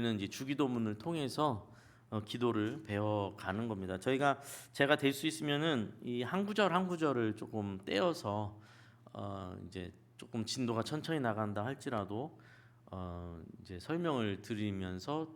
우리는 이제 주기도문을 통해서 기도를 배워가는 겁니다. 제가 될 수 있으면은 이 한 구절 한 구절을 조금 떼어서 이제 조금 진도가 천천히 나간다 할지라도 이제 설명을 드리면서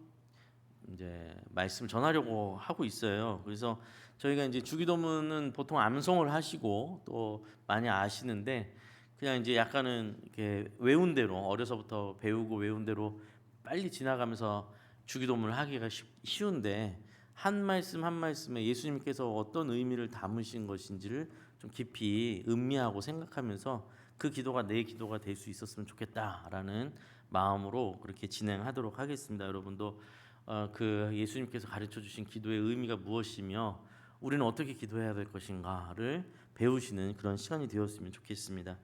이제 말씀을 전하려고 하고 있어요. 그래서 저희가 이제 주기도문은 보통 암송을 하시고 또 많이 아시는데 그냥 이제 약간은 이렇게 외운 대로 어려서부터 배우고 외운 대로 빨리 지나가면서 주기도문을 하기가 쉬운데 한 말씀 한 말씀에 예수님께서 어떤 의미를 담으신 것인지를 좀 깊이 음미하고 생각하면서 그 기도가 내 기도가 될 수 있었으면 좋겠다라는 마음으로 그렇게 진행하도록 하겠습니다. 여러분도 그 예수님께서 가르쳐 주신 기도의 의미가 무엇이며 우리는 어떻게 기도해야 될 것인가를 배우시는 그런 시간이 되었으면 좋겠습니다.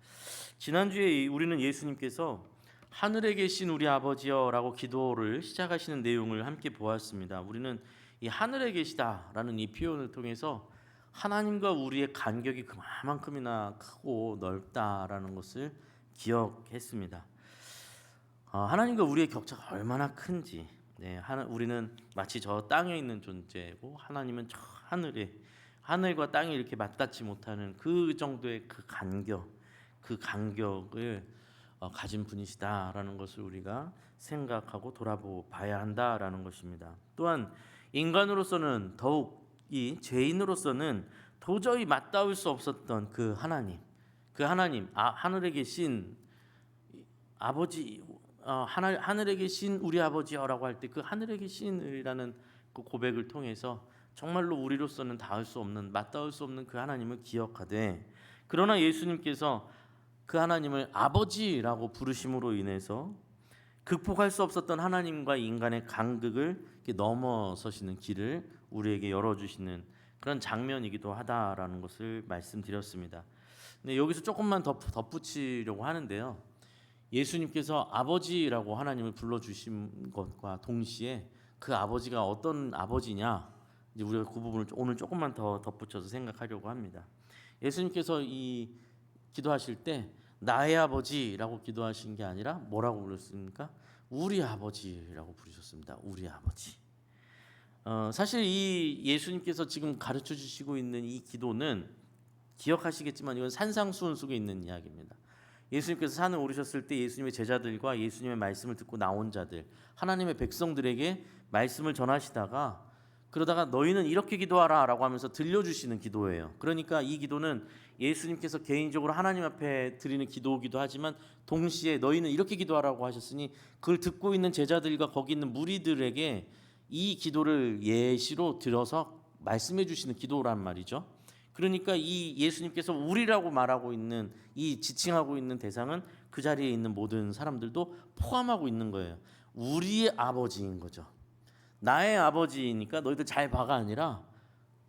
지난주에 우리는 예수님께서 하늘에 계신 우리 아버지여라고 기도를 시작하시는 내용을 함께 보았습니다. 우리는 이 하늘에 계시다라는 이 표현을 통해서 하나님과 우리의 간격이 그만큼이나 크고 넓다라는 것을 기억했습니다. 하나님과 우리의 격차가 얼마나 큰지, 우리는 마치 저 땅에 있는 존재고 하나님은 저 하늘과 땅이 이렇게 맞닿지 못하는 그 정도의 그 간격을 가진 분이시다라는 것을 우리가 생각하고 돌아봐야 한다라는 것입니다. 또한 인간으로서는 더욱 이 죄인으로서는 도저히 맞닿을 수 없었던 그 하나님, 하늘에 계신 아버지, 하늘에 계신 우리 아버지여라고 할 때 그 하늘에 계신이라는 그 고백을 통해서 정말로 우리로서는 맞닿을 수 없는 그 하나님을 기억하되, 그러나 예수님께서 그 하나님을 아버지라고 부르심으로 인해서 극복할 수 없었던 하나님과 인간의 간극을 넘어서시는 길을 우리에게 열어주시는 그런 장면이기도 하다라는 것을 말씀드렸습니다. 근데 여기서 조금만 더 덧붙이려고 하는데요. 예수님께서 아버지라고 하나님을 불러주신 것과 동시에 그 아버지가 어떤 아버지냐, 이제 우리가 그 부분을 오늘 조금만 더 덧붙여서 생각하려고 합니다. 예수님께서 이 기도하실 때 나의 아버지라고 기도하신 게 아니라 뭐라고 불렀습니까? 우리 아버지라고 부르셨습니다. 우리 아버지. 사실 이 예수님께서 지금 가르쳐 주시고 있는 이 기도는 기억하시겠지만 이건 산상수훈 속에 있는 이야기입니다. 예수님께서 산에 오르셨을 때 예수님의 제자들과 예수님의 말씀을 듣고 나온 자들, 하나님의 백성들에게 말씀을 전하시다가 그러다가 너희는 이렇게 기도하라라고 하면서 들려주시는 기도예요. 그러니까 이 기도는 예수님께서 개인적으로 하나님 앞에 드리는 기도이기도 하지만 동시에 너희는 이렇게 기도하라고 하셨으니 그걸 듣고 있는 제자들과 거기 있는 무리들에게 이 기도를 예시로 들어서 말씀해 주시는 기도란 말이죠. 그러니까 이 예수님께서 우리라고 말하고 있는 이 지칭하고 있는 대상은 그 자리에 있는 모든 사람들도 포함하고 있는 거예요. 우리의 아버지인 거죠. 나의 아버지니까 너희들 잘 봐가 아니라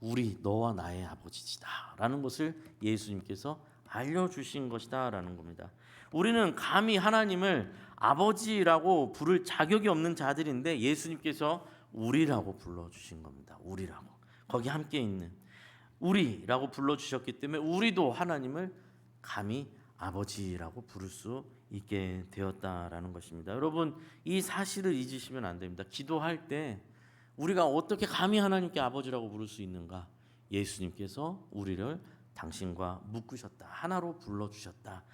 우리 너와 나의 아버지지다라는 것을 예수님께서 알려주신 것이다라는 겁니다. 우리는 감히 하나님을 아버지라고 부를 자격이 없는 자들인데 예수님께서 우리라고 불러주신 겁니다. 우리라고, 거기 함께 있는 우리라고 불러주셨기 때문에 우리도 하나님을 감히 아버지라고 부를 수 있게 되었다라는 것입니다. 여러분, 이 사실을 잊으시면 안 됩니다. 기도할 때 우리가 어떻게 감히 하나님께 아버지라고 부를 수 있는가? 예수님께서 우리를 당신과 묶으셨다, 하나로 불러주셨다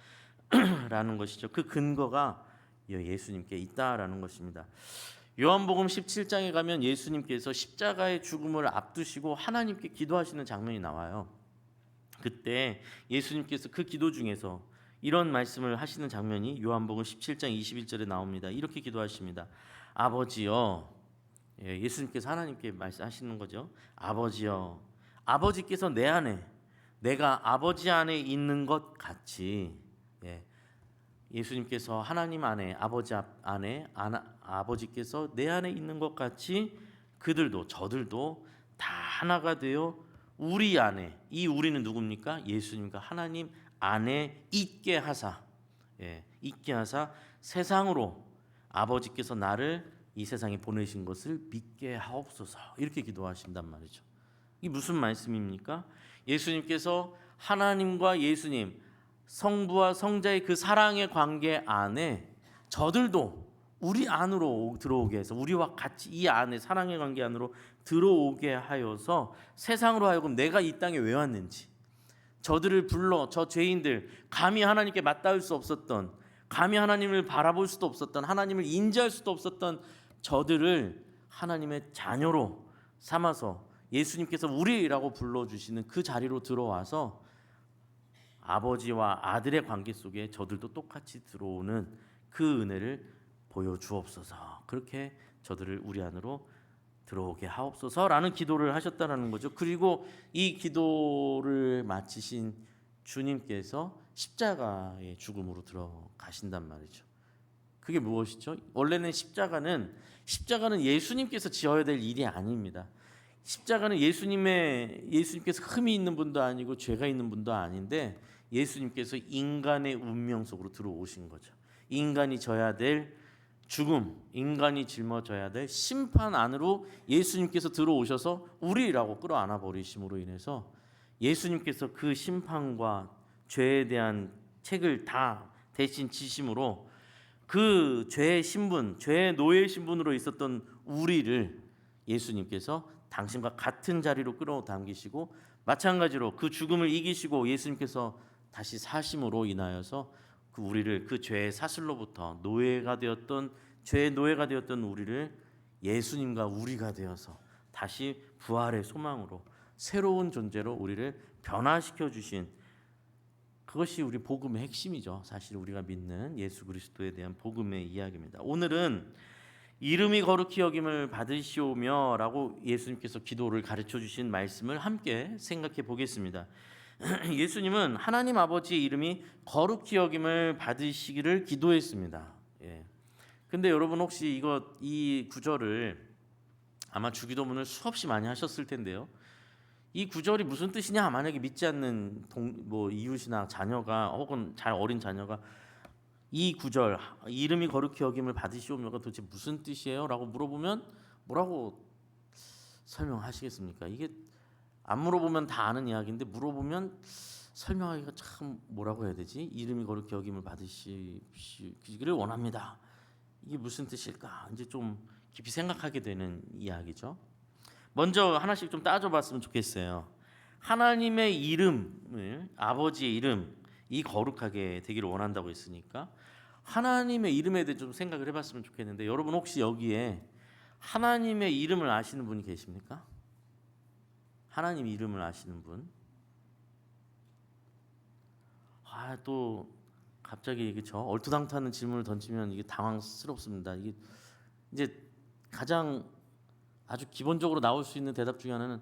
라는 것이죠. 그 근거가 예수님께 있다라는 것입니다. 요한복음 17장에 가면 예수님께서 십자가의 죽음을 앞두시고 하나님께 기도하시는 장면이 나와요. 그때 예수님께서 그 기도 중에서 이런 말씀을 하시는 장면이 요한복음 17장 21절에 나옵니다. 이렇게 기도하십니다. 아버지여, 예수님께서 하나님께 말씀하시는 거죠. 아버지여, 아버지께서 내 안에, 내가 아버지 안에 있는 것 같이, 예수님께서 하나님 안에, 아버지 안에, 아버지께서 내 안에 있는 것 같이 그들도, 저들도 다 하나가 되어 우리 안에, 이 우리는 누굽니까? 예수님과 하나님 안에 있게 하사, 세상으로 아버지께서 나를 이 세상에 보내신 것을 믿게 하옵소서, 이렇게 기도하신단 말이죠. 이게 무슨 말씀입니까? 예수님께서 하나님과 예수님, 성부와 성자의 그 사랑의 관계 안에 저들도, 우리 안으로 들어오게 해서 우리와 같이 이 안에 사랑의 관계 안으로 들어오게 하여서 세상으로 하여금 내가 이 땅에 왜 왔는지, 저들을 불러 저 죄인들, 감히 하나님께 맞닿을 수 없었던, 감히 하나님을 바라볼 수도 없었던, 하나님을 인지할 수도 없었던 저들을 하나님의 자녀로 삼아서 예수님께서 우리라고 불러주시는 그 자리로 들어와서 아버지와 아들의 관계 속에 저들도 똑같이 들어오는 그 은혜를 보여주옵소서. 그렇게 저들을 우리 안으로 들어오게 하옵소서라는 기도를 하셨다는 거죠. 그리고 이 기도를 마치신 주님께서 십자가의 죽음으로 들어가신단 말이죠. 그게 무엇이죠? 원래는 십자가는 예수님께서 지어야 될 일이 아닙니다. 십자가는 예수님께서 흠이 있는 분도 아니고 죄가 있는 분도 아닌데 예수님께서 인간의 운명 속으로 들어오신 거죠. 인간이 져야 될 죽음, 인간이 짊어져야 될 심판 안으로 예수님께서 들어오셔서 우리라고 끌어안아 버리심으로 인해서 예수님께서 그 심판과 죄에 대한 책을 다 대신 지심으로 그 죄의 신분, 죄의 노예 신분으로 있었던 우리를 예수님께서 당신과 같은 자리로 끌어당기시고 마찬가지로 그 죽음을 이기시고 예수님께서 다시 사심으로 인하여서 그 우리를 그 죄의 사슬로부터 죄의 노예가 되었던 우리를 예수님과 우리가 되어서 다시 부활의 소망으로 새로운 존재로 우리를 변화시켜 주신, 그것이 우리 복음의 핵심이죠. 사실 우리가 믿는 예수 그리스도에 대한 복음의 이야기입니다. 오늘은 이름이 거룩히 여김을 받으시오며라고 예수님께서 기도를 가르쳐 주신 말씀을 함께 생각해 보겠습니다. 예수님은 하나님 아버지의 이름이 거룩히 여김을 받으시기를 기도했습니다. 예. 근데 여러분 혹시 이 구절을 아마 주기도문을 수없이 많이 하셨을 텐데요. 이 구절이 무슨 뜻이냐? 만약에 믿지 않는 이웃이나 자녀가 혹은 잘 어린 자녀가 이 구절 이름이 거룩히 여김을 받으시오며가 도대체 무슨 뜻이에요? 라고 물어보면 뭐라고 설명하시겠습니까? 이게 안 물어보면 다 아는 이야기인데 물어보면 설명하기가 참 뭐라고 해야 되지? 이름이 거룩히 여김을 받으시기를 원합니다. 이게 무슨 뜻일까? 이제 좀 깊이 생각하게 되는 이야기죠. 먼저 하나씩 좀 따져봤으면 좋겠어요. 하나님의 이름을, 아버지의 이름, 이 거룩하게 되기를 원한다고 했으니까 하나님의 이름에 대해 좀 생각을 해봤으면 좋겠는데, 여러분 혹시 여기에 하나님의 이름을 아시는 분이 계십니까? 하나님 이름을 아시는 분? 또 갑자기 그쵸? 얼토당토하는 질문을 던지면 이게 당황스럽습니다. 이게 이제 가장 아주 기본적으로 나올 수 있는 대답 중에 하나는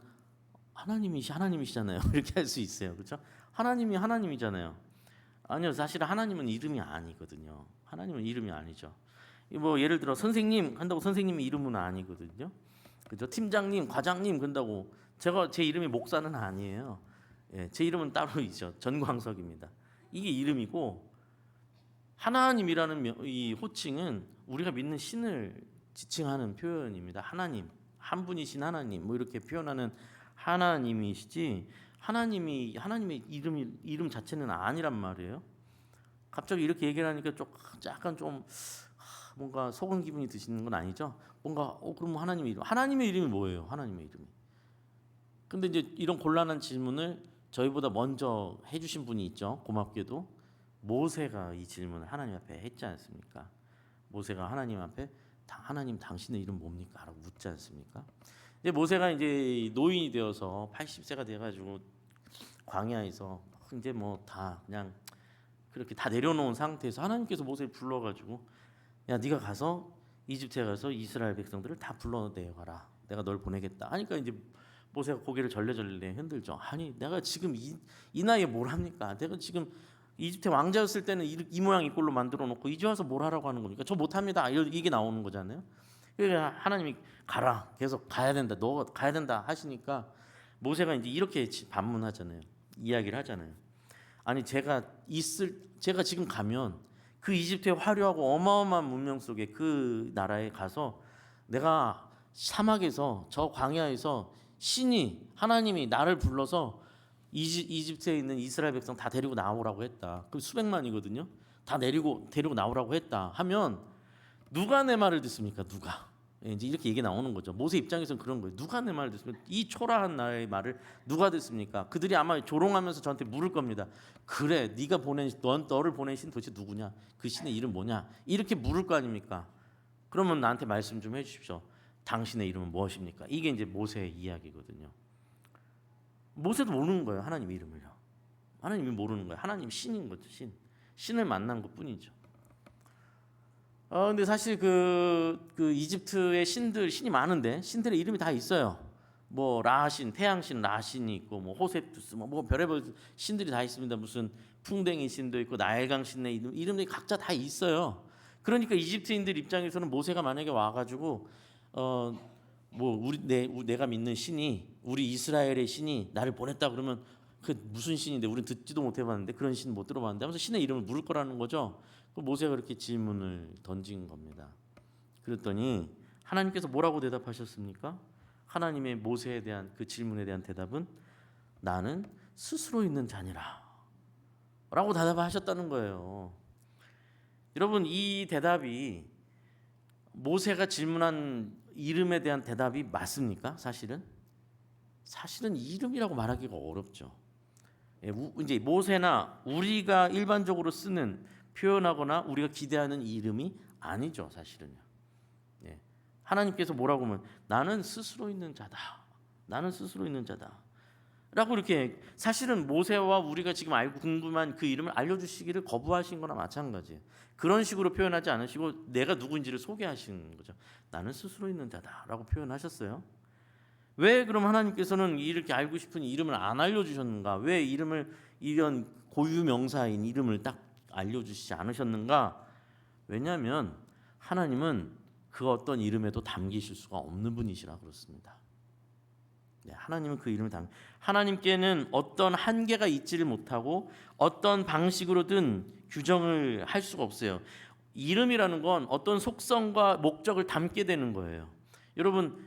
하나님이시잖아요. 이렇게 할 수 있어요. 그렇죠? 하나님이 하나님이잖아요. 아니요, 사실 하나님은 이름이 아니거든요. 하나님은 이름이 아니죠. 뭐 예를 들어 선생님 한다고 선생님이 이름은 아니거든요. 그죠? 팀장님, 과장님 그런다고 제 이름이 목사는 아니에요. 예, 제 이름은 따로 있죠. 전광석입니다. 이게 이름이고, 하나님이라는 이 호칭은 우리가 믿는 신을 지칭하는 표현입니다. 하나님, 한 분이신 하나님, 뭐 이렇게 표현하는 하나님이시지, 하나님의 이름 자체는 아니란 말이에요. 갑자기 이렇게 얘기를 하니까 약간 좀 뭔가 속은 기분이 드시는 건 아니죠? 뭔가 그럼 하나님의 이름이 뭐예요? 하나님의 이름이. 근데 이제 이런 곤란한 질문을 저희보다 먼저 해주신 분이 있죠. 고맙게도 모세가 이 질문을 하나님 앞에 했지 않습니까? 모세가 하나님 앞에 하나님 당신의 이름 뭡니까? 라고 묻지 않습니까? 이제 모세가 이제 노인이 되어서 80세가 돼가지고 광야에서 이제 뭐 다 그냥 그렇게 다 내려놓은 상태에서 하나님께서 모세를 불러가지고 야 네가 가서 이집트에 가서 이스라엘 백성들을 다 불러내가라. 내가 널 보내겠다. 하니까 이제 모세가 고개를 절레절레 흔들죠. 아니 내가 지금 이 나이에 뭘 합니까? 내가 지금 이집트 왕자였을 때는 이 모양 이 꼴로 만들어 놓고 이제 와서 뭘 하라고 하는 거니까 저 못합니다. 이게 나오는 거잖아요. 그러니까 하나님이 가라. 계속 가야 된다. 너 가야 된다 하시니까 모세가 이제 이렇게 반문하잖아요. 이야기를 하잖아요. 아니 제가 지금 가면 그 이집트의 화려하고 어마어마한 문명 속에 그 나라에 가서 내가 사막에서 저 광야에서 하나님이 나를 불러서 이집트에 있는 이스라엘 백성 다 데리고 나오라고 했다. 그 수백만이거든요. 다 데리고 나오라고 했다 하면 누가 내 말을 듣습니까? 누가? 이제 이렇게 얘기 나오는 거죠. 모세 입장에서는 그런 거예요. 누가 내 말을 듣습니까? 이 초라한 나의 말을 누가 듣습니까? 그들이 아마 조롱하면서 저한테 물을 겁니다. 그래, 네가 보낸 너를 보낸 신 도대체 누구냐? 그 신의 이름 뭐냐? 이렇게 물을 거 아닙니까? 그러면 나한테 말씀 좀 해주십시오. 당신의 이름은 무엇입니까? 이게 이제 모세의 이야기거든요. 모세도 모르는 거예요. 하나님 이름을요. 하나님이 모르는 거예요. 하나님 신인 거죠. 신을 만난 것뿐이죠. 근데 사실 그 이집트의 신이 많은데 신들의 이름이 다 있어요. 뭐 라신, 태양신 라신이 있고 뭐 호세투스 뭐 별의별 신들이 다 있습니다. 무슨 풍뎅이 신도 있고 나일강 신의 이름들이 각자 다 있어요. 그러니까 이집트인들 입장에서는 모세가 만약에 와가지고 뭐 내가 믿는 신이 우리 이스라엘의 신이 나를 보냈다 그러면 그 무슨 신인데 우리는 듣지도 못해봤는데 그런 신 못 들어봤는데 하면서 신의 이름을 물을 거라는 거죠. 그 모세가 그렇게 질문을 던진 겁니다. 그랬더니 하나님께서 뭐라고 대답하셨습니까? 하나님의 모세에 대한 그 질문에 대한 대답은 나는 스스로 있는 자니라 라고 대답하셨다는 거예요. 여러분, 이 대답이 모세가 질문한 이름에 대한 대답이 맞습니까? 사실은 이름이라고 말하기가 어렵죠. 이제 모세나 우리가 일반적으로 쓰는 표현하거나 우리가 기대하는 이름이 아니죠, 사실은요. 하나님께서 뭐라고 하면 나는 스스로 있는 자다. 나는 스스로 있는 자다. 라고 이렇게 사실은 모세와 우리가 지금 알고 궁금한 그 이름을 알려주시기를 거부하신 거나 마찬가지예요. 그런 식으로 표현하지 않으시고 내가 누구인지를 소개하시는 거죠. 나는 스스로 있는 자다라고 표현하셨어요. 왜 그럼 하나님께서는 이렇게 알고 싶은 이름을 안 알려주셨는가? 왜 이름을 이런 고유명사인 이름을 딱 알려주시지 않으셨는가? 왜냐하면 하나님은 그 어떤 이름에도 담기실 수가 없는 분이시라 그렇습니다. 하나님은 그 이름을 하나님께는 어떤 한계가 있지를 못하고 어떤 방식으로든 규정을 할 수가 없어요. 이름이라는 건 어떤 속성과 목적을 담게 되는 거예요. 여러분,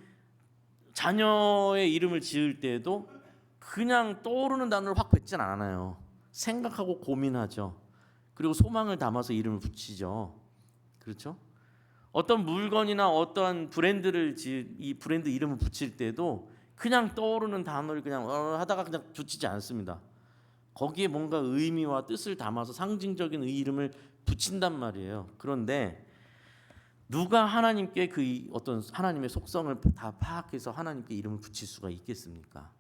자녀의 이름을 지을 때에도 그냥 떠오르는 단어를 확 뱉진 않아요. 생각하고 고민하죠. 그리고 소망을 담아서 이름을 붙이죠. 그렇죠? 어떤 물건이나 어떠한 이 브랜드 이름을 붙일 때도 그냥 떠오르는 단어를 그냥 하다가 그냥 붙이지 않습니다. 거기에 뭔가 의미와 뜻을 담아서 상징적인 이름을 붙인단 말이에요. 그런데 누가 하나님께 그 어떤 하나님의 속성을 다 파악해서 하나님께 이름을 붙일 수가 있겠습니까?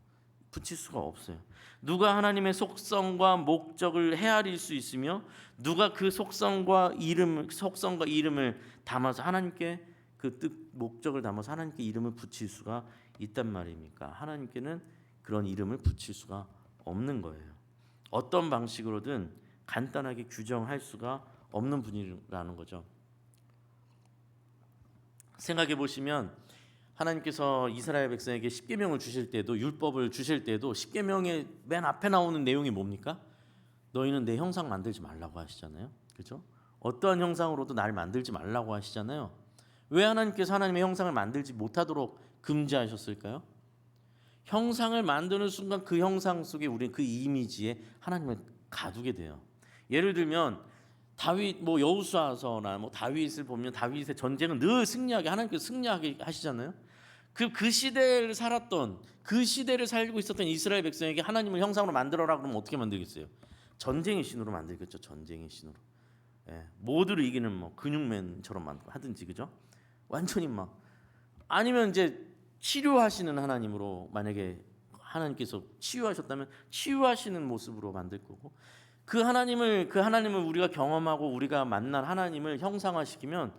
붙일 수가 없어요. 누가 하나님의 속성과 목적을 헤아릴 수 있으며 누가 그 속성과 이름을 담아서 하나님께 그 뜻 목적을 담아서 하나님께 이름을 붙일 수가 있단 말입니까? 하나님께는 그런 이름을 붙일 수가 없는 거예요. 어떤 방식으로든 간단하게 규정할 수가 없는 분이라는 거죠. 생각해 보시면 하나님께서 이스라엘 백성에게 십계명을 주실 때도 율법을 주실 때도 십계명의 맨 앞에 나오는 내용이 뭡니까? 너희는 내 형상 만들지 말라고 하시잖아요. 그렇죠? 어떠한 형상으로도 나를 만들지 말라고 하시잖아요. 왜 하나님께서 하나님의 형상을 만들지 못하도록 금지하셨을까요? 형상을 만드는 순간 그 형상 속에 우리 그 이미지에 하나님을 가두게 돼요. 예를 들면 다윗 여호수아서나 다윗을 보면 다윗의 전쟁은 늘 승리하게 하나님께서 승리하게 하시잖아요. 그 시대를 살았던 그 시대를 살고 있었던 이스라엘 백성에게 하나님을 형상으로 만들어라 그러면 어떻게 만들겠어요? 전쟁의 신으로 만들겠죠. 전쟁의 신으로. 모두를 이기는 근육맨처럼 하든지 그죠? 완전히 아니면 이제 치료하시는 하나님으로 만약에 하나님께서 치유하셨다면 치유하시는 모습으로 만들 거고 그 하나님을 우리가 경험하고 우리가 만난 하나님을 형상화시키면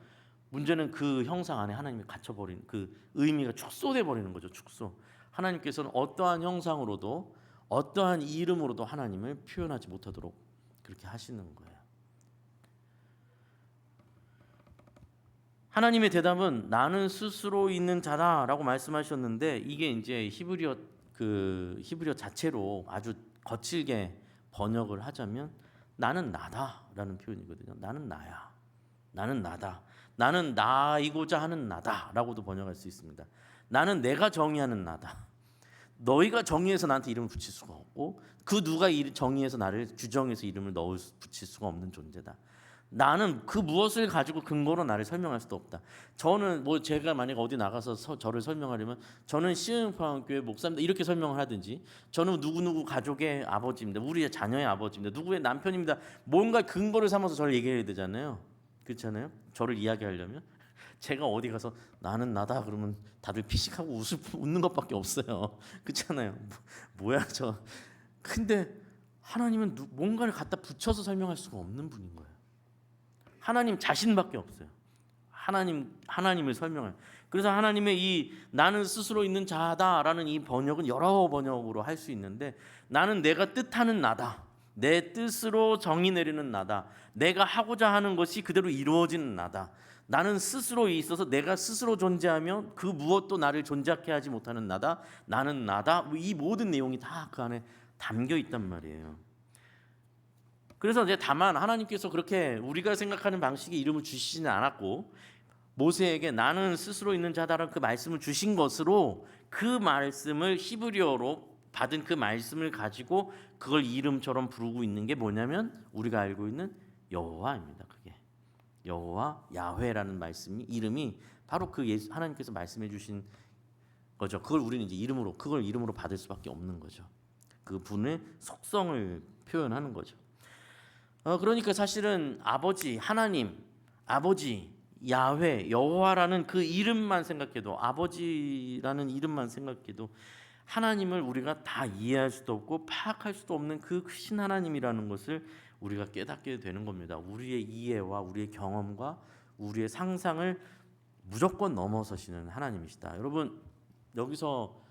문제는 그 형상 안에 하나님이 갇혀버린 그 의미가 축소돼 버리는 거죠. 축소. 하나님께서는 어떠한 형상으로도 어떠한 이름으로도 하나님을 표현하지 못하도록 그렇게 하시는 거예요. 하나님의 대답은 나는 스스로 있는 자다라고 말씀하셨는데 이게 이제 히브리어 자체로 아주 거칠게 번역을 하자면 나는 나다라는 표현이거든요. 나는 나야. 나는 나다. 나는 나이고자 하는 나다라고도 번역할 수 있습니다. 나는 내가 정의하는 나다. 너희가 정의해서 나한테 이름을 붙일 수가 없고 그 누가 정의해서 나를 규정해서 이름을 붙일 수가 없는 존재다. 나는 그 무엇을 가지고 근거로 나를 설명할 수도 없다. 저는 뭐 제가 만약 어디 나가서 저를 설명하려면 저는 시흥평안교회 목사입니다 이렇게 설명을 하든지, 저는 누구누구 가족의 아버지입니다, 우리의 자녀의 아버지입니다, 누구의 남편입니다, 뭔가 근거를 삼아서 저를 얘기해야 되잖아요. 그렇잖아요. 저를 이야기하려면 제가 어디 가서 나는 나다 그러면 다들 피식하고 웃는 것밖에 없어요. 그렇잖아요. 뭐야 저. 근데 하나님은 뭔가를 갖다 붙여서 설명할 수가 없는 분인 거예요. 하나님 자신밖에 없어요. 하나님을 설명할. 그래서 하나님의 이 나는 스스로 있는 자다라는 이 번역은 여러 번역으로 할 수 있는데, 나는 내가 뜻하는 나다, 내 뜻으로 정의 내리는 나다, 내가 하고자 하는 것이 그대로 이루어지는 나다, 나는 스스로 있어서 내가 스스로 존재하며 그 무엇도 나를 존재하게 하지 못하는 나다, 나는 나다. 이 모든 내용이 다 그 안에 담겨 있단 말이에요. 그래서 이제 다만 하나님께서 그렇게 우리가 생각하는 방식의 이름을 주시지는 않았고, 모세에게 나는 스스로 있는 자다라는 그 말씀을 주신 것으로 그 말씀을 히브리어로 받은 그 말씀을 가지고 그걸 이름처럼 부르고 있는 게 뭐냐면 우리가 알고 있는 여호와입니다. 그게 여호와, 야훼라는 말씀이 이름이 바로 그 하나님께서 말씀해 주신 거죠. 그걸 우리는 이제 그걸 이름으로 받을 수밖에 없는 거죠. 그 분의 속성을 표현하는 거죠. 그러니까 사실은 아버지 하나님, 아버지 야훼, 여호와라는 그 이름만 생각해도, 아버지라는 이름만 생각해도 하나님을 우리가 다 이해할 수도 없고 파악할 수도 없는 그 크신 하나님이라는 것을 우리가 깨닫게 되는 겁니다. 우리의 이해와 우리의 경험과 우리의 상상을 무조건 넘어서시는 하나님이시다. 여러분 여기서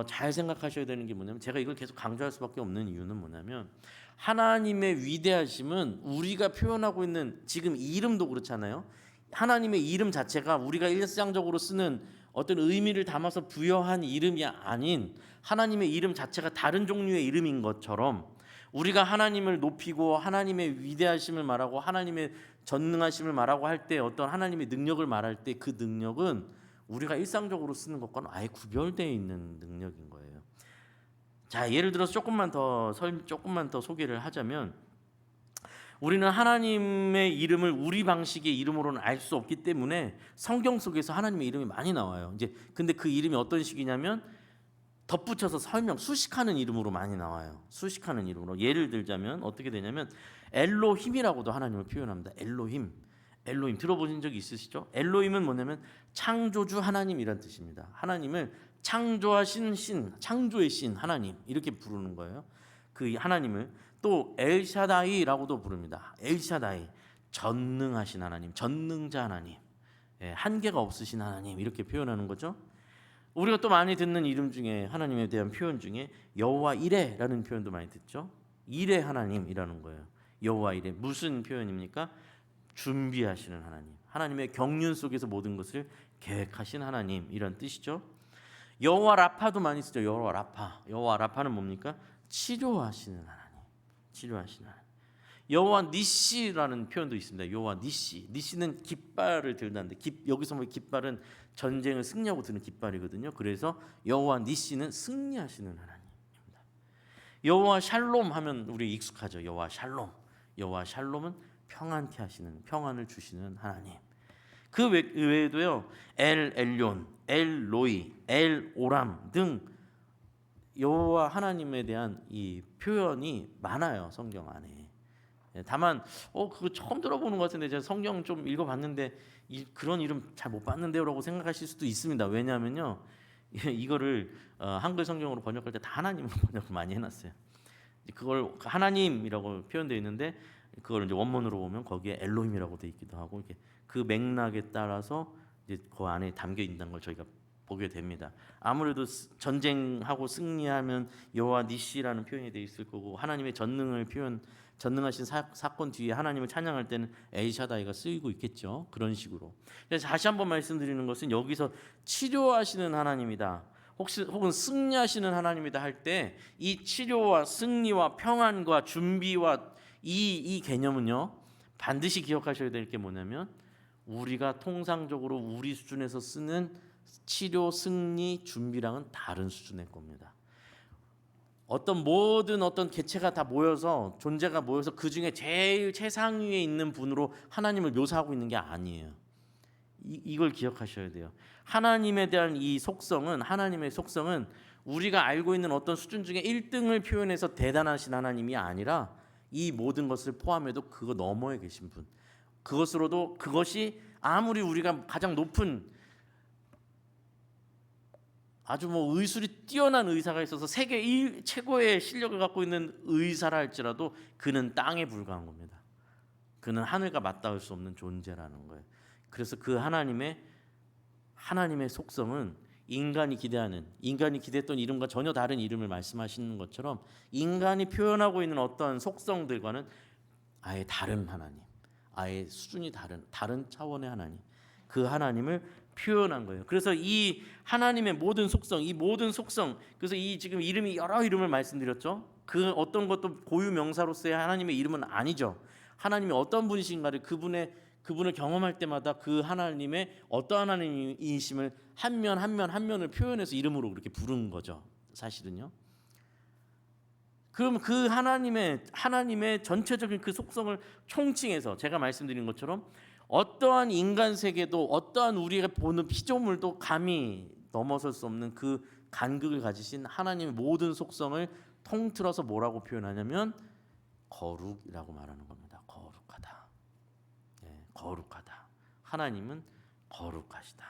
잘 생각하셔야 되는 게 뭐냐면, 제가 이걸 계속 강조할 수밖에 없는 이유는 뭐냐면, 하나님의 위대하심은 우리가 표현하고 있는 지금 이 이름도 그렇잖아요. 하나님의 이름 자체가 우리가 일상적으로 쓰는 어떤 의미를 담아서 부여한 이름이 아닌 하나님의 이름 자체가 다른 종류의 이름인 것처럼, 우리가 하나님을 높이고 하나님의 위대하심을 말하고 하나님의 전능하심을 말하고 할 때 어떤 하나님의 능력을 말할 때 그 능력은 우리가 일상적으로 쓰는 것과는 아예 구별되어 있는 능력인 거예요. 자, 예를 들어서 조금만 더 소개를 하자면, 우리는 하나님의 이름을 우리 방식의 이름으로는 알 수 없기 때문에 성경 속에서 하나님의 이름이 많이 나와요. 이제 근데 그 이름이 어떤 식이냐면 덧붙여서 수식하는 이름으로 많이 나와요. 수식하는 이름으로. 예를 들자면 어떻게 되냐면 엘로힘이라고도 하나님을 표현합니다. 엘로힘 들어보신 적이 있으시죠? 엘로힘은 뭐냐면 창조주 하나님이란 뜻입니다. 하나님을 창조하신 신, 창조의 신 하나님 이렇게 부르는 거예요. 그 하나님을 또 엘샤다이라고도 부릅니다. 엘샤다이, 전능하신 하나님, 전능자 하나님, 한계가 없으신 하나님 이렇게 표현하는 거죠. 우리가 또 많이 듣는 이름 중에 하나님에 대한 표현 중에 여호와 이레라는 표현도 많이 듣죠. 이레 하나님이라는 거예요. 여호와 이레 무슨 표현입니까? 준비하시는 하나님, 하나님의 경륜 속에서 모든 것을 계획하신 하나님 이런 뜻이죠. 여호와 라파도 많이 쓰죠. 여호와 라파는 뭡니까? 치료하시는 하나님, 치료하시는 하나님. 여호와 니시라는 표현도 있습니다. 여호와 니시는 깃발을 들다는데 여기서 뭐 깃발은 전쟁을 승리하고 드는 깃발이거든요. 그래서 여호와 니시는 승리하시는 하나님입니다. 여호와 샬롬 하면 우리 익숙하죠. 여호와 샬롬은 평안케 하시는, 평안을 주시는 하나님. 그 외에도요, 엘 엘yon, 엘 로이, 엘 오람 등 여호와 하나님에 대한 이 표현이 많아요, 성경 안에. 다만 그거 처음 들어보는 것 같은데 제가 성경 좀 읽어봤는데 그런 이름 잘 못 봤는데요라고 생각하실 수도 있습니다. 왜냐하면요, 이거를 한글 성경으로 번역할 때 다 하나님으로 번역을 많이 해놨어요. 그걸 하나님이라고 표현되어 있는데 그걸 이제 원문으로 보면 거기에 엘로힘이라고 되어 있기도 하고, 이게 그 맥락에 따라서 이제 그 안에 담겨 있는 걸 저희가 보게 됩니다. 아무래도 전쟁하고 승리하면 여호와 니시라는 표현이 되어 있을 거고, 하나님의 전능하신 사건 뒤에 하나님을 찬양할 때는 엘샤다이가 쓰이고 있겠죠. 그런 식으로. 그래서 다시 한번 말씀드리는 것은 여기서 치료하시는 하나님이다, 혹은 승리하시는 하나님이다 할 때 이 치료와 승리와 평안과 준비와 이 개념은요, 반드시 기억하셔야 될 게 뭐냐면, 우리가 통상적으로 우리 수준에서 쓰는 치료, 승리, 준비랑은 다른 수준의 겁니다. 어떤 모든 어떤 개체가 다 모여서 존재가 모여서 그 중에 제일 최상위에 있는 분으로 하나님을 묘사하고 있는 게 아니에요. 이걸 기억하셔야 돼요. 하나님에 대한 이 속성은 하나님의 속성은 우리가 알고 있는 어떤 수준 중에 1등을 표현해서 대단하신 하나님이 아니라 이 모든 것을 포함해도 그거 너머에 계신 분. 그것으로도 그것이 아무리 우리가 가장 높은 아주 뭐 의술이 뛰어난 의사가 있어서 세계 최고의 실력을 갖고 있는 의사라 할지라도 그는 땅에 불과한 겁니다. 그는 하늘과 맞닿을 수 없는 존재라는 거예요. 그래서 그 하나님의 속성은 인간이 기대했던 이름과 전혀 다른 이름을 말씀하시는 것처럼 인간이 표현하고 있는 어떤 속성들과는 아예 다른 하나님, 아예 수준이 다른 차원의 하나님, 그 하나님을 표현한 거예요. 그래서 이 하나님의 모든 속성, 그래서 이 지금 이름이 여러 이름을 말씀드렸죠. 그 어떤 것도 고유 명사로서의 하나님의 이름은 아니죠. 하나님이 어떤 분이신가를 그분을 경험할 때마다 그 하나님의 어떠한 하나님이심을 한 면을 표현해서 이름으로 그렇게 부른 거죠. 사실은요. 그럼 그 하나님의 전체적인 그 속성을 총칭해서 제가 말씀드린 것처럼 어떠한 인간 세계도 어떠한 우리가 보는 피조물도 감히 넘어설 수 없는 그 간극을 가지신 하나님의 모든 속성을 통틀어서 뭐라고 표현하냐면 거룩이라고 말하는 겁니다. 거룩하다. 거룩하다. 하나님은 거룩하시다.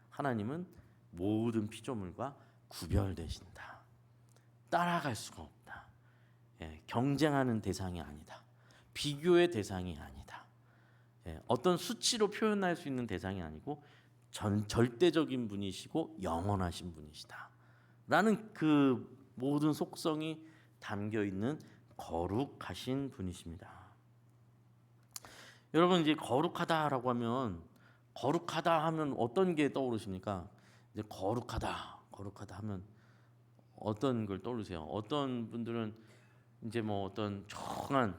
하나님은 모든 피조물과 구별되신다. 따라갈 수가 없다. 경쟁하는 대상이 아니다. 비교의 대상이 아니다. 어떤 수치로 표현할 수 있는 대상이 아니고 절대적인 분이시고 영원하신 분이시다. 라는 그 모든 속성이 담겨 있는 거룩하신 분이십니다. 여러분 이제 거룩하다라고 하면 어떤 게 떠오르십니까? 이제 거룩하다 하면 어떤 걸 떠오르세요? 어떤 분들은 이제 뭐 어떤 청한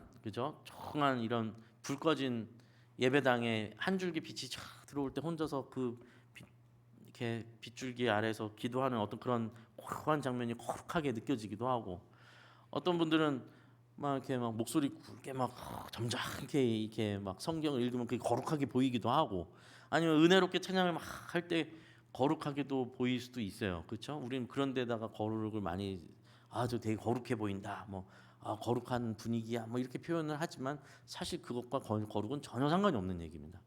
이런 불 꺼진 예배당에 한 줄기 빛이 쫙 들어올 때 혼자서 이렇게 빗줄기 아래서 기도하는 어떤 그런 고요한 장면이 거룩하게 느껴지기도 하고, 어떤 분들은 막 이렇게 막 목소리 굵게 막 점잖게 이렇게 막 성경을 읽으면 그게 거룩하게 보이기도 하고, 아니면 은혜롭게 찬양을 막 할 때 거룩하게도 보일 수도 있어요. 그렇죠? 우리는 그런 데다가 거룩을 많이 저 되게 거룩해 보인다. 거룩한 분위기야. 이렇게 표현을 하지만 사실 그것과 거룩은 전혀 상관이 없는 얘기입니다.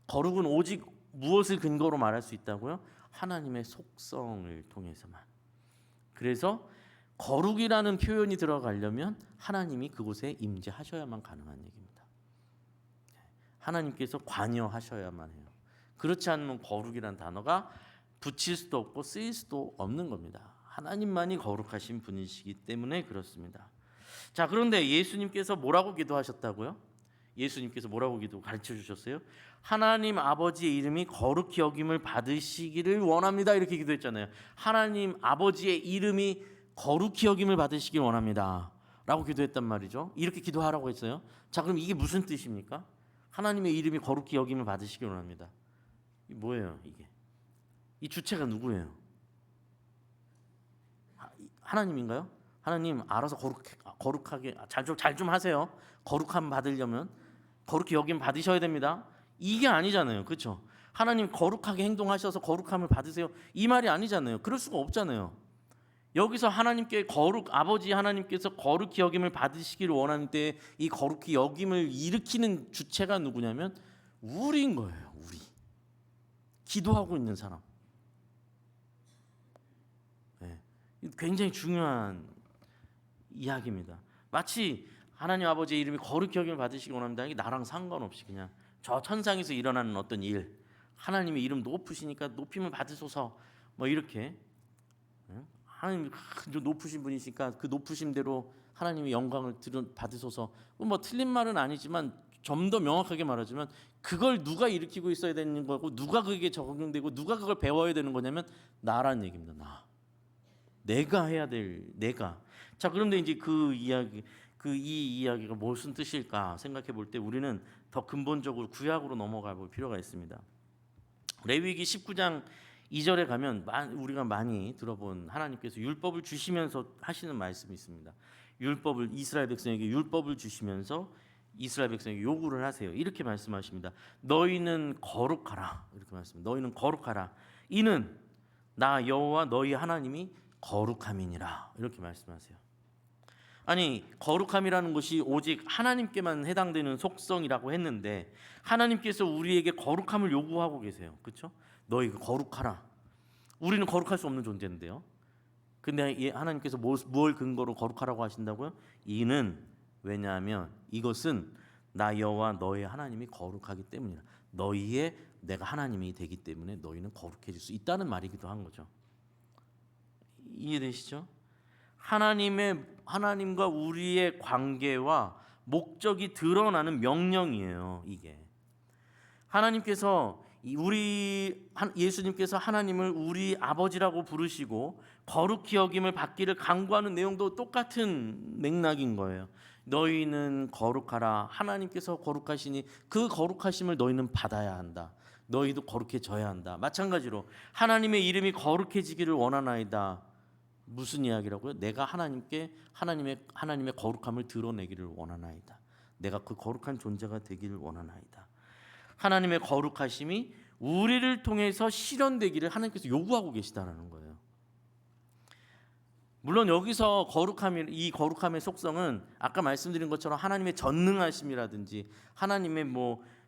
거룩은 오직 무엇을 근거로 말할 수 있다고요? 하나님의 속성을 통해서만. 그래서 거룩이라는 표현이 들어가려면 하나님이 그곳에 임재하셔야만 가능한 얘기입니다. 하나님께서 관여하셔야만 해요. 그렇지 않으면 거룩이라는 단어가 붙일 수도 없고 쓰일 수도 없는 겁니다. 하나님만이 거룩하신 분이시기 때문에 그렇습니다. 자, 그런데 예수님께서 뭐라고 기도하셨다고요? 예수님께서 뭐라고 가르쳐 주셨어요? 하나님 아버지의 이름이 거룩히 여김을 받으시기를 원합니다. 이렇게 기도했잖아요. 하나님 아버지의 이름이 거룩히 여김을 받으시길 원합니다. 라고 기도했단 말이죠. 이렇게 기도하라고 했어요. 자, 그럼 이게 무슨 뜻입니까? 하나님의 이름이 거룩히 여김을 받으시길 원합니다. 이 뭐예요, 이게? 이 주체가 누구예요? 하나님인가요? 하나님 알아서 거룩하게 잘 좀 하세요. 거룩함 받으려면 거룩히 여김 받으셔야 됩니다. 이게 아니잖아요. 그렇죠? 하나님 거룩하게 행동하셔서 거룩함을 받으세요. 이 말이 아니잖아요. 그럴 수가 없잖아요. 여기서 아버지 하나님께서 거룩히 여김을 받으시기를 원하는 때 이 거룩히 여김을 일으키는 주체가 누구냐면 우리인 거예요. 우리. 기도하고 있는 사람. 굉장히 중요한 이야기입니다. 마치 하나님 아버지의 이름이 거룩히 여김을 받으시기 원합니다. 이게 나랑 상관없이 그냥 저 천상에서 일어나는 어떤 일, 하나님의 이름 높으시니까 높임을 받으소서 이렇게, 하나님 높으신 분이시니까 그 높으심대로 하나님의 영광을 받으소서. 틀린 말은 아니지만 좀 더 명확하게 말하자면 그걸 누가 일으키고 있어야 되는 거고 누가 그게 적용되고 누가 그걸 배워야 되는 거냐면 나라는 얘기입니다. 내가 해야 될 내가. 자, 그런데 이제 이 이야기가 무슨 뜻일까 생각해 볼 때 우리는 더 근본적으로 구약으로 넘어가 볼 필요가 있습니다. 레위기 19장 2절에 가면 우리가 많이 들어본 하나님께서 율법을 주시면서 하시는 말씀이 있습니다. 율법을 이스라엘 백성에게 율법을 주시면서 이스라엘 백성에게 요구를 하세요. 이렇게 말씀하십니다. 너희는 거룩하라. 이렇게 말씀합니다. 너희는 거룩하라. 이는 나 여호와 너희 하나님이 거룩함이니라. 이렇게 말씀하세요. 아니, 거룩함이라는 것이 오직 하나님께만 해당되는 속성이라고 했는데 하나님께서 우리에게 거룩함을 요구하고 계세요. 그렇죠? 너희 거룩하라. 우리는 거룩할 수 없는 존재인데요. 근데 하나님께서 뭘 근거로 거룩하라고 하신다고요? 이는, 왜냐하면 이것은 나 여호와 너희 하나님이 거룩하기 때문이라. 너희의 내가 하나님이 되기 때문에 너희는 거룩해질 수 있다는 말이기도 한 거죠. 이해되시죠? 하나님과 우리의 관계와 목적이 드러나는 명령이에요. 이게 하나님께서 예수님께서 하나님을 우리 아버지라고 부르시고 거룩히 여김을 받기를 간구하는 내용도 똑같은 맥락인 거예요. 너희는 거룩하라. 하나님께서 거룩하시니 그 거룩하심을 너희는 받아야 한다. 너희도 거룩해져야 한다. 마찬가지로 하나님의 이름이 거룩해지기를 원하나이다. 무슨 이야기라고요? 내가 하나님의 거룩함을 드러내기를 원하나이다. 내가 그 거룩한 존재가 되기를 원하나이다. 하나님의 거룩하심이 우리를 통해서 실현되기를 하나님께서 요구하고 계시다라는 거예요. 물론 여기서 이 거룩함의 속성은 아까 말씀드린 것처럼 하나님의 전능하심이라든지 하나님의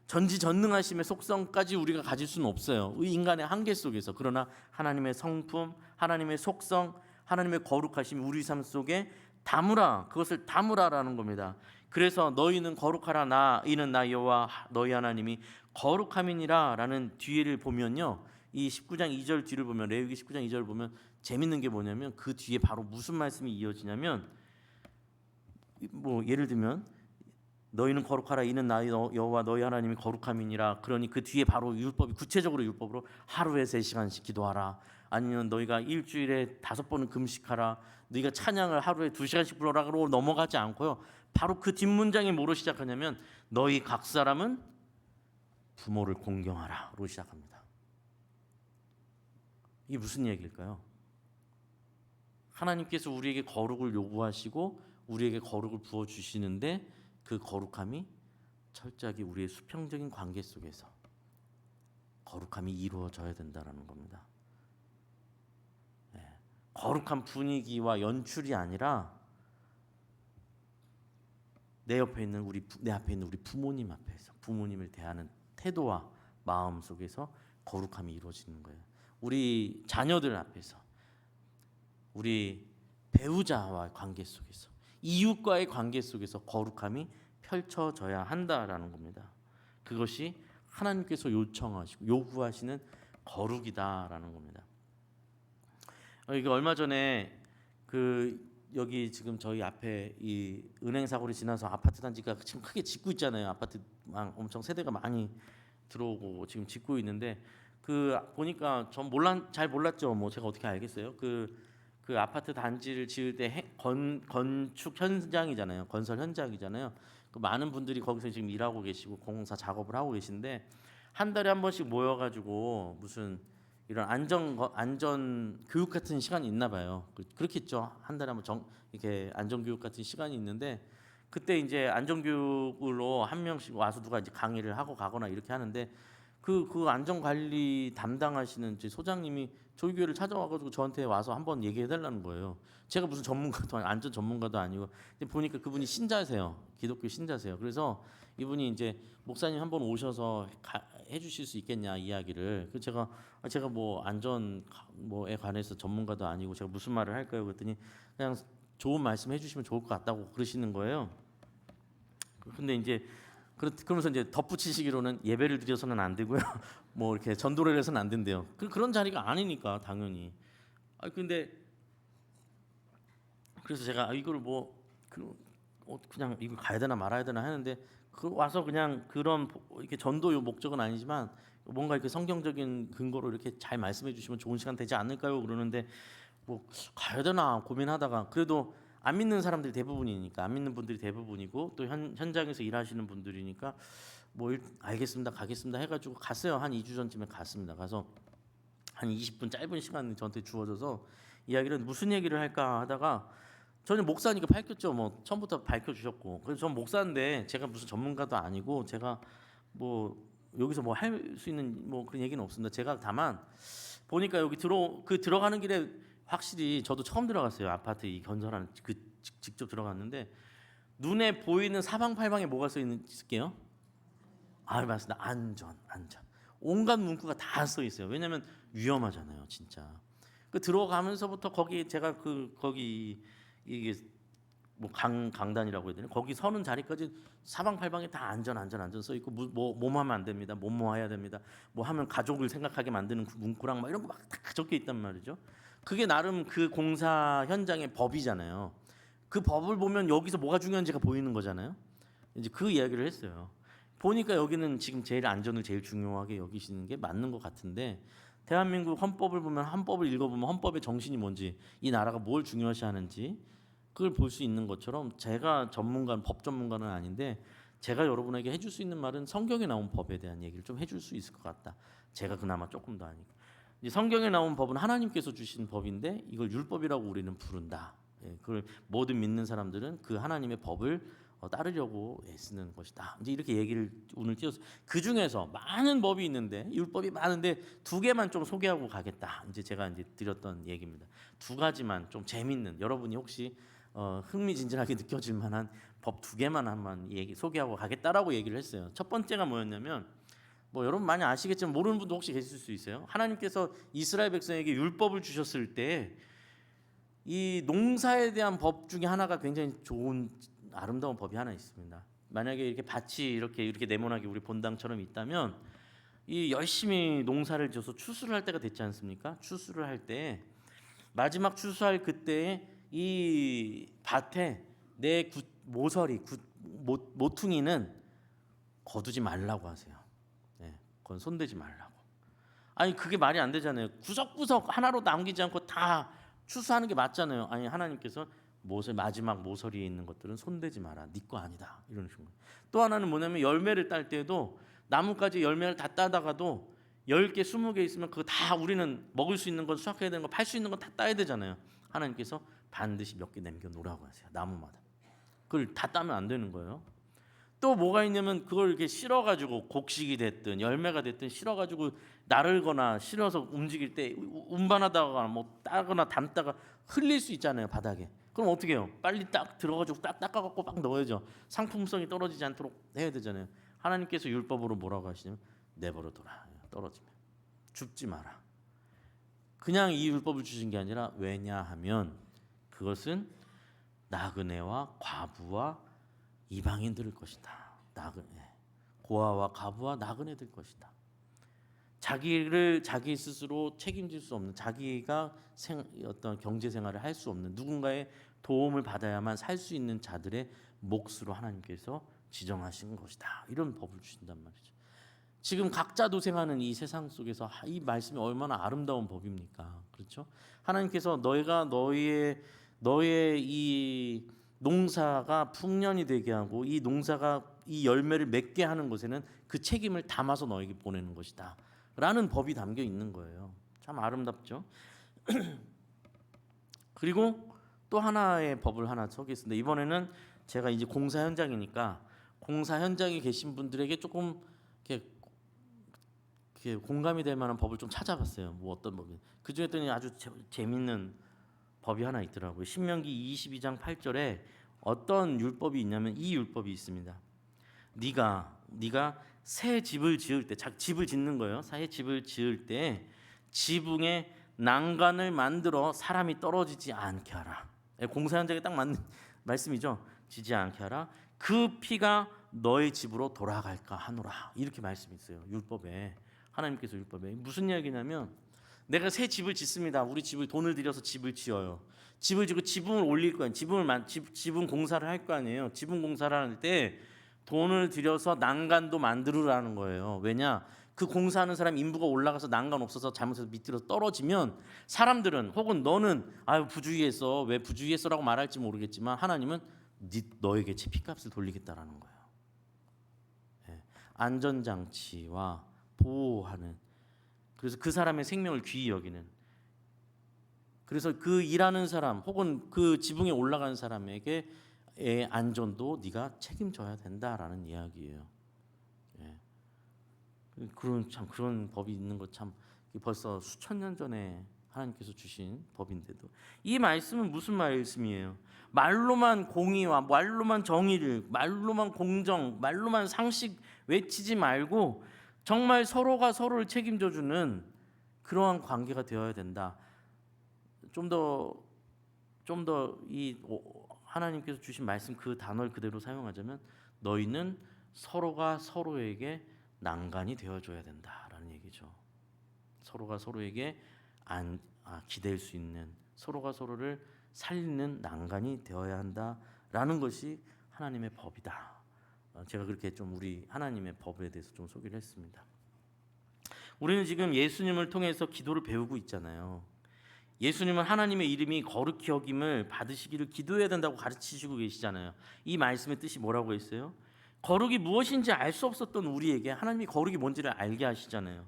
전지전능하심의 속성까지 우리가 가질 수는 없어요. 이 인간의 한계 속에서. 그러나 하나님의 성품, 하나님의 속성, 하나님의 거룩하심이 우리 삶 속에 그것을 담으라라는 겁니다. 그래서 너희는 거룩하라. 이는 나 여호와 너희 하나님이 거룩함이니라라는 뒤를 보면요. 이 19장 2절 뒤를 보면, 레위기 19장 2절을 보면 재밌는 게 뭐냐면 그 뒤에 바로 무슨 말씀이 이어지냐면, 예를 들면 너희는 거룩하라. 이는 나 여호와 너희 하나님이 거룩함이니라. 그러니 그 뒤에 바로 구체적으로 율법으로 하루에 3시간씩 기도하라. 아니면 너희가 일주일에 5번은 금식하라. 너희가 찬양을 하루에 2시간씩 부르라고 넘어가지 않고요. 바로 그 뒷문장이 뭐로 시작하냐면 너희 각 사람은 부모를 공경하라로 시작합니다. 이게 무슨 얘기일까요? 하나님께서 우리에게 거룩을 요구하시고 우리에게 거룩을 부어주시는데 그 거룩함이 철저하게 우리의 수평적인 관계 속에서 거룩함이 이루어져야 된다는 겁니다. 거룩한 분위기와 연출이 아니라 내 앞에 있는 우리 부모님 앞에서 부모님을 대하는 태도와 마음 속에서 거룩함이 이루어지는 거예요. 우리 자녀들 앞에서, 우리 배우자와 관계 속에서, 이웃과의 관계 속에서 거룩함이 펼쳐져야 한다라는 겁니다. 그것이 하나님께서 요청하시고 요구하시는 거룩이다라는 겁니다. 이게 얼마 전에 여기 지금 저희 앞에 이 은행 사고를 지나서 아파트 단지가 지금 크게 짓고 있잖아요. 아파트 엄청 세대가 많이 들어오고 지금 짓고 있는데 보니까 전 잘 몰랐죠. 제가 어떻게 알겠어요? 그 아파트 단지를 지을 때 건축 현장이잖아요. 건설 현장이잖아요. 많은 분들이 거기서 지금 일하고 계시고 공사 작업을 하고 계신데 한 달에 한 번씩 모여가지고 무슨 이런 안전 교육 같은 시간이 있나 봐요. 그렇겠죠. 한 달에 한번 이렇게 안전 교육 같은 시간이 있는데 그때 이제 안전 교육으로 한 명씩 와서 누가 이제 강의를 하고 가거나 이렇게 하는데 그 안전 관리 담당하시는 제 소장님이 저희 교회를 찾아와가지고 저한테 와서 한번 얘기해 달라는 거예요. 제가 무슨 안전 전문가도 아니고 보니까 그분이 신자세요. 기독교 신자세요. 그래서 이분이 이제 목사님 한번 오셔서 해주실 수 있겠냐 이야기를. 제가 안전에 관해서 전문가도 아니고 제가 무슨 말을 할까요? 그랬더니 그냥 좋은 말씀 해주시면 좋을 것 같다고 그러시는 거예요. 근데 이제 그러면서 이제 덧붙이시기로는 예배를 드려서는 안 되고요. 이렇게 전도를 해서는 안 된대요. 그런 자리가 아니니까 당연히. 근데 그래서 제가 이걸 그냥 이거 가야 되나 말아야 되나 하는데 와서 그냥 그런 이렇게 전도의 목적은 아니지만 뭔가 이렇게 성경적인 근거로 이렇게 잘 말씀해 주시면 좋은 시간 되지 않을까요? 그러는데 가야 되나 고민하다가 그래도 안 믿는 사람들이 대부분이니까 안 믿는 분들이 대부분이고 또 현장에서 일하시는 분들이니까 알겠습니다 가겠습니다 해가지고 갔어요. 한 2주 전쯤에 갔습니다. 가서 한 20분 짧은 시간이 저한테 주어져서 이야기를 무슨 얘기를 할까 하다가 저는 목사니까 밝혔죠. 뭐 처음부터 밝혀주셨고 그래서 전 목사인데 제가 무슨 전문가도 아니고 제가 뭐 여기서 뭐 할 수 있는 뭐 그런 얘기는 없습니다. 제가 다만 보니까 여기 들어가는 길에 확실히 저도 처음 들어갔어요. 아파트 이 건설하는 직접 들어갔는데 눈에 보이는 사방팔방에 뭐가 써 있을게요? 아 맞습니다. 안전. 온갖 문구가 다 써 있어요. 왜냐하면 위험하잖아요, 진짜. 그 들어가면서부터 거기 제가 거기 이게 뭐 강단이라고 해야 되나? 거기 서는 자리까지 사방팔방에 다 안전 써 있고 뭐 하면 안 됩니다. 뭐뭐 해야 됩니다. 뭐 하면 가족을 생각하게 만드는 문구랑 막 이런 거 막 다 적혀 있단 말이죠. 그게 나름 그 공사 현장의 법이잖아요. 그 법을 보면 여기서 뭐가 중요한지가 보이는 거잖아요. 이제 그 이야기를 했어요. 보니까 여기는 지금 제일 안전을 제일 중요하게 여기시는 게 맞는 것 같은데 대한민국 헌법을 보면 헌법을 읽어보면 헌법의 정신이 뭔지 이 나라가 뭘 중요시하는지 그걸 볼 수 있는 것처럼 제가 법 전문가는 아닌데 제가 여러분에게 해줄 수 있는 말은 성경에 나온 법에 대한 얘기를 좀 해줄 수 있을 것 같다. 제가 그나마 조금 더 아니까. 이 성경에 나온 법은 하나님께서 주신 법인데 이걸 율법이라고 우리는 부른다. 그걸 모든 믿는 사람들은 그 하나님의 법을 따르려고 애쓰는 것이다. 이제 이렇게 얘기를 오늘 띄워서 그 중에서 많은 법이 있는데 율법이 많은데 두 개만 좀 소개하고 가겠다. 이제 제가 이제 드렸던 얘기입니다. 두 가지만 좀 재밌는 여러분이 혹시 흥미진진하게 느껴질 만한 법 두 개만 한번 소개하고 가겠다라고 얘기를 했어요. 첫 번째가 뭐였냐면 뭐 여러분 많이 아시겠지만 모르는 분도 혹시 계실 수 있어요. 하나님께서 이스라엘 백성에게 율법을 주셨을 때 이 농사에 대한 법 중에 하나가 굉장히 좋은 아름다운 법이 하나 있습니다. 만약에 이렇게 밭이 이렇게 네모나게 우리 본당처럼 있다면 이 열심히 농사를 지어서 추수를 할 때가 됐지 않습니까? 추수를 할 때 마지막 추수할 그때에 이 밭에 내 모퉁이는 거두지 말라고 하세요. 그건 손대지 말라고. 아니 그게 말이 안 되잖아요. 구석구석 하나로 남기지 않고 다 추수하는 게 맞잖아요. 아니 하나님께서 마지막 모서리에 있는 것들은 손대지 마라. 네 거 아니다. 이런 식으로. 또 하나는 뭐냐면 열매를 딸 때도 나뭇가지 열매를 다 따다가도 10개, 20개 있으면 그거 다 우리는 먹을 수 있는 건 수확해야 되는 거, 팔 수 있는 건 다 따야 되잖아요. 하나님께서 반드시 몇 개 남겨 놓으라고 하세요. 나무마다. 그걸 다 따면 안 되는 거예요. 또 뭐가 있냐면 그걸 이렇게 실어가지고 곡식이 됐든 열매가 됐든 실어가지고 나르거나 실어서 움직일 때 운반하다가 뭐 따거나 담다가 흘릴 수 있잖아요 바닥에. 그럼 어떻게 해요? 빨리 딱 들어가지고 딱 닦아갖고 막 넣어야죠. 상품성이 떨어지지 않도록 해야 되잖아요. 하나님께서 율법으로 뭐라고 하시냐면 내버려둬라. 떨어지면 줍지 마라. 그냥 이 율법을 주신 게 아니라 왜냐하면 그것은 나그네와 과부와 이방인들일 것이다. 고아와 과부와 나그네들 것이다. 자기 스스로 책임질 수 없는 자기가 어떤 경제 생활을 할 수 없는 누군가의 도움을 받아야만 살 수 있는 자들의 몫으로 하나님께서 지정하신 것이다. 이런 법을 주신단 말이죠. 지금 각자 도생하는 이 세상 속에서 이 말씀이 얼마나 아름다운 법입니까? 그렇죠? 하나님께서 너희가 너희의 이 농사가 풍년이 되게 하고 이 농사가 이 열매를 맺게 하는 것에는 그 책임을 담아서 너에게 보내는 것이다 라는 법이 담겨 있는 거예요. 참 아름답죠. 그리고 또 하나의 법을 하나 소개했습니다. 이번에는 제가 이제 공사 현장이니까 공사 현장에 계신 분들에게 조금 이렇게 공감이 될 만한 법을 좀 찾아봤어요. 뭐 어떤 법이 그 중에 또 아주 재밌는 법이 하나 있더라고요. 신명기 22장 8절에 어떤 율법이 있냐면 이 율법이 있습니다. 네가 새 집을 지을 때, 집을 짓는 거예요. 새 집을 지을 때 지붕에 난간을 만들어 사람이 떨어지지 않게 하라. 공사 현장에 딱 맞는 말씀이죠. 지지 않게 하라. 그 피가 너의 집으로 돌아갈까 하노라. 이렇게 말씀이 있어요. 율법에. 하나님께서 율법에 무슨 이야기냐면 내가 새 집을 짓습니다. 우리 집을 돈을 들여서 집을 지어요. 집을 지고 지붕을 올릴 거 아니에요. 지붕 공사를 할 거 아니에요. 지붕 공사를 할 때 돈을 들여서 난간도 만들으라는 거예요. 왜냐? 그 공사하는 사람 인부가 올라가서 난간 없어서 잘못해서 밑으로 떨어지면 사람들은 혹은 너는 아유 부주의했어. 왜 부주의했어라고 말할지 모르겠지만 하나님은 너에게 제 피값을 돌리겠다라는 거예요. 안전장치와 보호하는 그래서 그 사람의 생명을 귀히 여기는, 그래서 그 일하는 사람 혹은 그 지붕에 올라간 사람에게의 안전도 네가 책임져야 된다라는 이야기예요. 예. 그런 법이 있는 것 참 벌써 수천 년 전에 하나님께서 주신 법인데도 이 말씀은 무슨 말씀이에요? 말로만 공의와 말로만 정의를, 말로만 공정, 말로만 상식 외치지 말고 정말 서로가 서로를 책임져 주는 그러한 관계가 되어야 된다. 좀 더 이 하나님께서 주신 말씀 그 단어를 그대로 사용하자면 너희는 서로가 서로에게 난간이 되어줘야 된다라는 얘기죠. 서로가 서로에게 기댈 수 있는, 서로가 서로를 살리는 난간이 되어야 한다라는 것이 하나님의 법이다. 제가 그렇게 좀 우리 하나님의 법에 대해서 좀 소개를 했습니다. 우리는 지금 예수님을 통해서 기도를 배우고 있잖아요. 예수님은 하나님의 이름이 거룩히 여김을 받으시기를 기도해야 된다고 가르치시고 계시잖아요. 이 말씀의 뜻이 뭐라고 했어요? 거룩이 무엇인지 알 수 없었던 우리에게 하나님이 거룩이 뭔지를 알게 하시잖아요.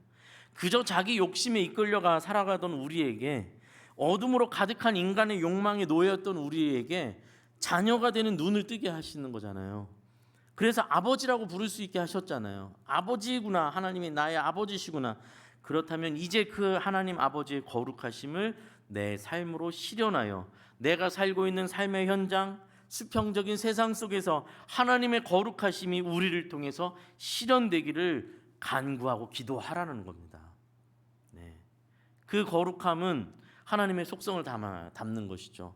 그저 자기 욕심에 이끌려가 살아가던 우리에게, 어둠으로 가득한 인간의 욕망에 놓였던 우리에게 자녀가 되는 눈을 뜨게 하시는 거잖아요. 그래서 아버지라고 부를 수 있게 하셨잖아요. 아버지구나, 하나님이 나의 아버지시구나. 그렇다면 이제 그 하나님 아버지의 거룩하심을 내 삶으로 실현하여 내가 살고 있는 삶의 현장, 수평적인 세상 속에서 하나님의 거룩하심이 우리를 통해서 실현되기를 간구하고 기도하라는 겁니다. 네. 그 거룩함은 하나님의 속성을 담는 것이죠.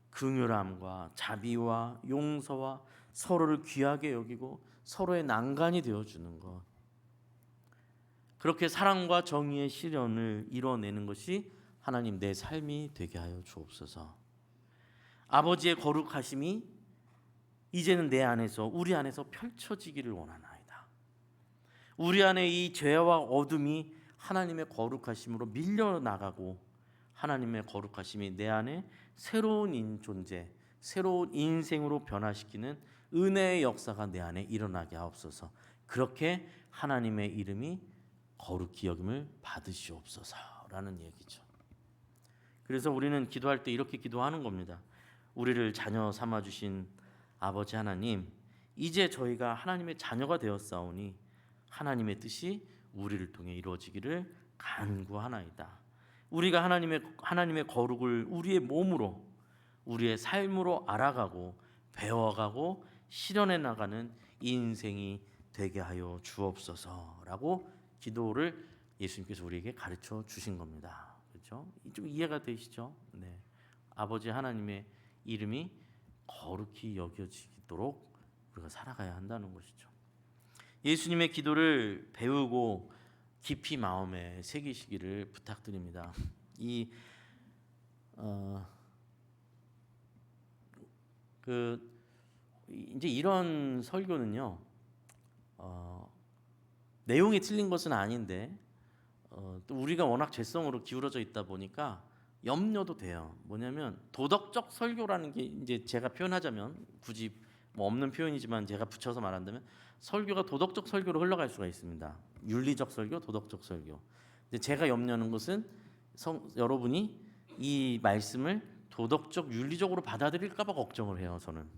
긍휼함과 자비와 용서와 서로를 귀하게 여기고 서로의 난간이 되어주는 것, 그렇게 사랑과 정의의 실현을 이뤄내는 것이 하나님 내 삶이 되게 하여 주옵소서. 아버지의 거룩하심이 이제는 내 안에서, 우리 안에서 펼쳐지기를 원하나이다. 우리 안에 이 죄와 어둠이 하나님의 거룩하심으로 밀려나가고 하나님의 거룩하심이 내 안에 새로운 존재, 새로운 인생으로 변화시키는 은혜의 역사가 내 안에 일어나게 하옵소서. 그렇게 하나님의 이름이 거룩히 여김을 받으시옵소서라는 얘기죠. 그래서 우리는 기도할 때 이렇게 기도하는 겁니다. 우리를 자녀 삼아 주신 아버지 하나님, 이제 저희가 하나님의 자녀가 되었사오니 하나님의 뜻이 우리를 통해 이루어지기를 간구하나이다. 우리가 하나님의 거룩을 우리의 몸으로, 우리의 삶으로 알아가고 배워가고 실현해 나가는 이 인생이 되게 하여 주옵소서라고 기도를 예수님께서 우리에게 가르쳐 주신 겁니다. 그렇죠? 좀 이해가 되시죠? 네. 아버지 하나님의 이름이 거룩히 여겨지도록 우리가 살아가야 한다는 것이죠. 예수님의 기도를 배우고 깊이 마음에 새기시기를 부탁드립니다. 이제 이런 설교는요, 내용이 틀린 것은 아닌데 또 우리가 워낙 죄성으로 기울어져 있다 보니까 염려도 돼요. 뭐냐면 도덕적 설교라는 게, 이제 제가 표현하자면, 굳이 뭐 없는 표현이지만 제가 붙여서 말한다면 설교가 도덕적 설교로 흘러갈 수가 있습니다. 윤리적 설교, 도덕적 설교. 근데 제가 염려하는 것은 여러분이 이 말씀을 도덕적, 윤리적으로 받아들일까 봐 걱정을 해요. 저는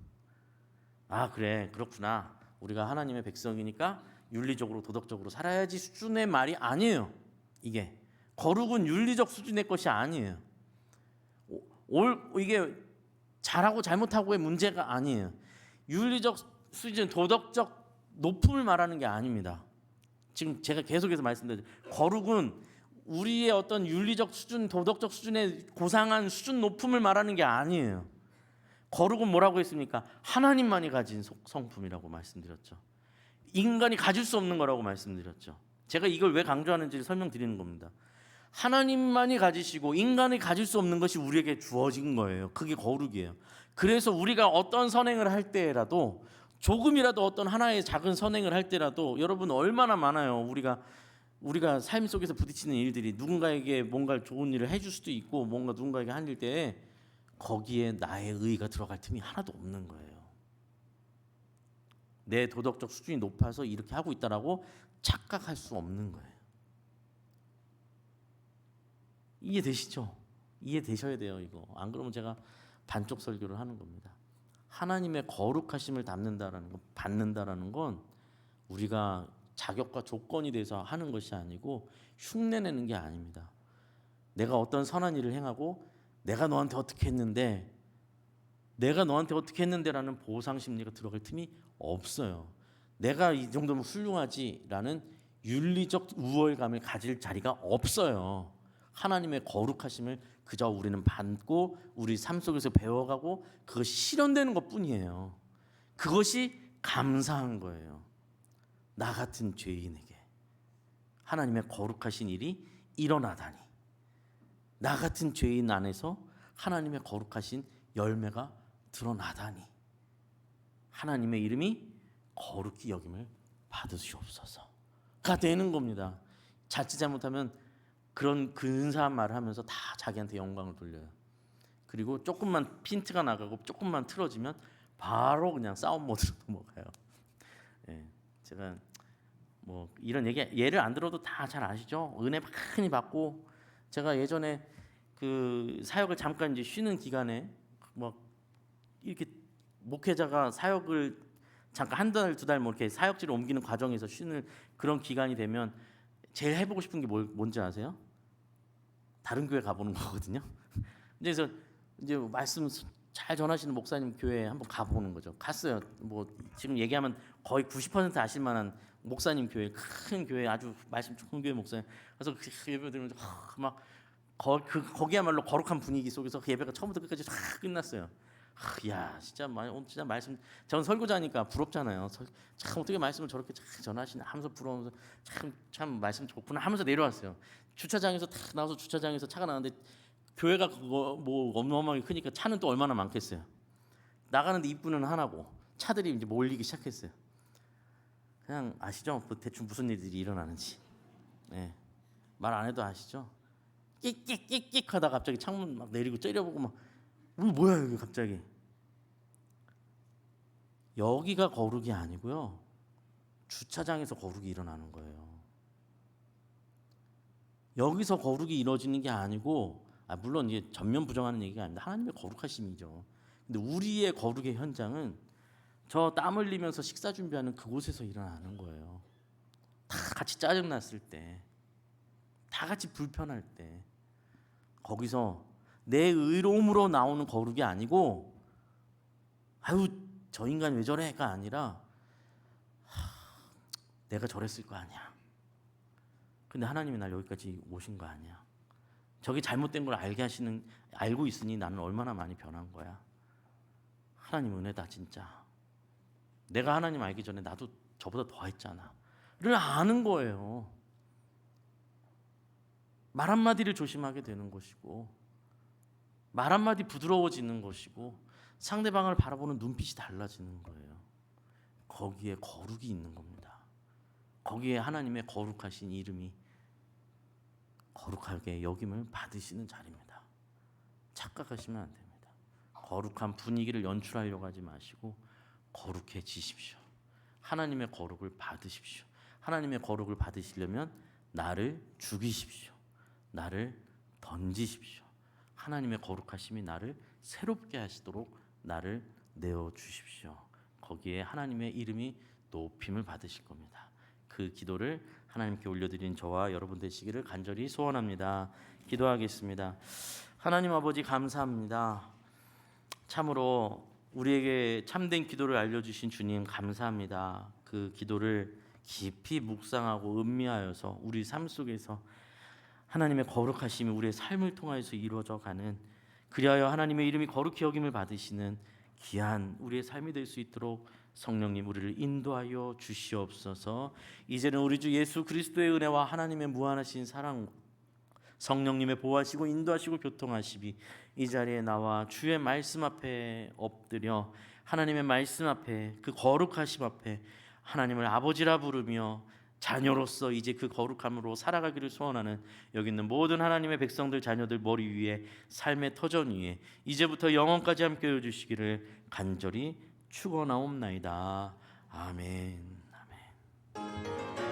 그래, 그렇구나, 우리가 하나님의 백성이니까 윤리적으로 도덕적으로 살아야지 수준의 말이 아니에요. 이게 거룩은 윤리적 수준의 것이 아니에요. 이게 잘하고 잘못하고의 문제가 아니에요. 윤리적 수준, 도덕적 높음을 말하는 게 아닙니다. 지금 제가 계속해서 말씀드렸죠. 거룩은 우리의 어떤 윤리적 수준, 도덕적 수준의 고상한 수준 높음을 말하는 게 아니에요. 거룩은 뭐라고 했습니까? 하나님만이 가진 성품이라고 말씀드렸죠. 인간이 가질 수 없는 거라고 말씀드렸죠. 제가 이걸 왜 강조하는지를 설명드리는 겁니다. 하나님만이 가지시고 인간이 가질 수 없는 것이 우리에게 주어진 거예요. 그게 거룩이에요. 그래서 우리가 어떤 선행을 할 때라도, 조금이라도 어떤 하나의 작은 선행을 할 때라도, 여러분 얼마나 많아요. 우리가 삶 속에서 부딪히는 일들이, 누군가에게 뭔가 좋은 일을 해줄 수도 있고, 뭔가 누군가에게 할 때 거기에 나의 의의가 들어갈 틈이 하나도 없는 거예요. 내 도덕적 수준이 높아서 이렇게 하고 있다라고 착각할 수 없는 거예요. 이해되시죠? 이해되셔야 돼요. 이거 안 그러면 제가 반쪽 설교를 하는 겁니다. 하나님의 거룩하심을 받는다라는 건 우리가 자격과 조건이 돼서 하는 것이 아니고 흉내내는 게 아닙니다. 내가 어떤 선한 일을 행하고 내가 너한테 어떻게 했는데라는 보상 심리가 들어갈 틈이 없어요. 내가 이 정도면 훌륭하지라는 윤리적 우월감을 가질 자리가 없어요. 하나님의 거룩하심을 그저 우리는 받고 우리 삶 속에서 배워가고 그것이 실현되는 것뿐이에요. 그것이 감사한 거예요. 나 같은 죄인에게 하나님의 거룩하신 일이 일어나다니, 나 같은 죄인 안에서 하나님의 거룩하신 열매가 드러나다니, 하나님의 이름이 거룩히 여김을 받으시옵소서가 되는 겁니다. 자칫 잘못하면 그런 근사한 말을 하면서 다 자기한테 영광을 돌려요. 그리고 조금만 핀트가 나가고 조금만 틀어지면 바로 그냥 싸움 모드로 넘어가요. 예, 제가 뭐 이런 예를 안 들어도 다 잘 아시죠? 은혜 많이 받고, 제가 예전에 그 사역을 잠깐 이제 쉬는 기간에 뭐 이렇게 목회자가 사역을 잠깐 한 달, 두 달 뭐 이렇게 사역지를 옮기는 과정에서 쉬는 그런 기간이 되면 제일 해보고 싶은 게 뭔지 아세요? 다른 교회 가보는 거거든요. 그래서 이제 말씀 잘 전하시는 목사님 교회에 한번 가보는 거죠. 갔어요. 뭐 지금 얘기하면 거의 90% 아실 만한 목사님 교회, 큰 교회, 아주 말씀 좋은 교회 목사님. 그래서 그 예배 들으면서 막 거기야말로 거룩한 분위기 속에서 그 예배가 처음부터 끝까지 다 끝났어요. 야, 진짜 오늘 진짜 말씀, 전 설교자니까 부럽잖아요. 참 어떻게 말씀을 저렇게 잘 전하시나 하면서 부러우면서 참 말씀 좋구나 하면서 내려왔어요. 주차장에서 탁 나와서 주차장에서 차가 나왔는데 교회가 그거 뭐 어마어마하게 크니까 차는 또 얼마나 많겠어요. 나가는데 입구는 하나고 차들이 이제 몰리기 시작했어요. 그냥 아시죠? 대충 무슨 일들이 일어나는지. 네. 말 안 해도 아시죠? 끽끽끽끽 하다 갑자기 창문 막 내리고 째려보고 막 뭐야 이게 갑자기. 여기가 거룩이 아니고요, 주차장에서 거룩이 일어나는 거예요. 여기서 거룩이 이루어지는 게 아니고, 물론 이제 전면 부정하는 얘기가 아닙니다. 하나님의 거룩하심이죠. 근데 우리의 거룩의 현장은 저 땀 흘리면서 식사 준비하는 그곳에서 일어나는 거예요. 다 같이 짜증 났을 때, 다 같이 불편할 때, 거기서 내 의로움으로 나오는 거룩이 아니고, 아유 저 인간 왜 저래가 아니라 내가 저랬을 거 아니야. 근데 하나님이 날 여기까지 오신 거 아니야. 저게 잘못된 걸 알고 있으니 나는 얼마나 많이 변한 거야. 하나님 은혜다 진짜. 내가 하나님 알기 전에 나도 저보다 더 했잖아를 아는 거예요. 말 한마디를 조심하게 되는 것이고, 말 한마디 부드러워지는 것이고, 상대방을 바라보는 눈빛이 달라지는 거예요. 거기에 거룩이 있는 겁니다. 거기에 하나님의 거룩하신 이름이 거룩하게 여김을 받으시는 자리입니다. 착각하시면 안 됩니다. 거룩한 분위기를 연출하려고 하지 마시고 거룩해지십시오. 하나님의 거룩을 받으십시오. 하나님의 거룩을 받으시려면 나를 죽이십시오. 나를 던지십시오. 하나님의 거룩하심이 나를 새롭게 하시도록 나를 내어주십시오. 거기에 하나님의 이름이 높임을 받으실 겁니다. 그 기도를 하나님께 올려드린 저와 여러분 되시기를 간절히 소원합니다. 기도하겠습니다. 하나님 아버지 감사합니다. 참으로 우리에게 참된 기도를 알려주신 주님 감사합니다. 그 기도를 깊이 묵상하고 음미하여서 우리 삶 속에서 하나님의 거룩하심이 우리의 삶을 통하여서 이루어져 가는, 그리하여 하나님의 이름이 거룩히 여김을 받으시는 귀한 우리의 삶이 될 수 있도록 성령님 우리를 인도하여 주시옵소서. 이제는 우리 주 예수 그리스도의 은혜와 하나님의 무한하신 사랑, 성령님의 보호하시고 인도하시고 교통하시비 이 자리에 나와 주의 말씀 앞에 엎드려 하나님의 말씀 앞에, 그 거룩하심 앞에 하나님을 아버지라 부르며 자녀로서 이제 그 거룩함으로 살아가기를 소원하는 여기 있는 모든 하나님의 백성들, 자녀들 머리 위에, 삶의 터전 위에 이제부터 영원까지 함께 해주시기를 간절히 축원하옵나이다. 아멘. 아멘.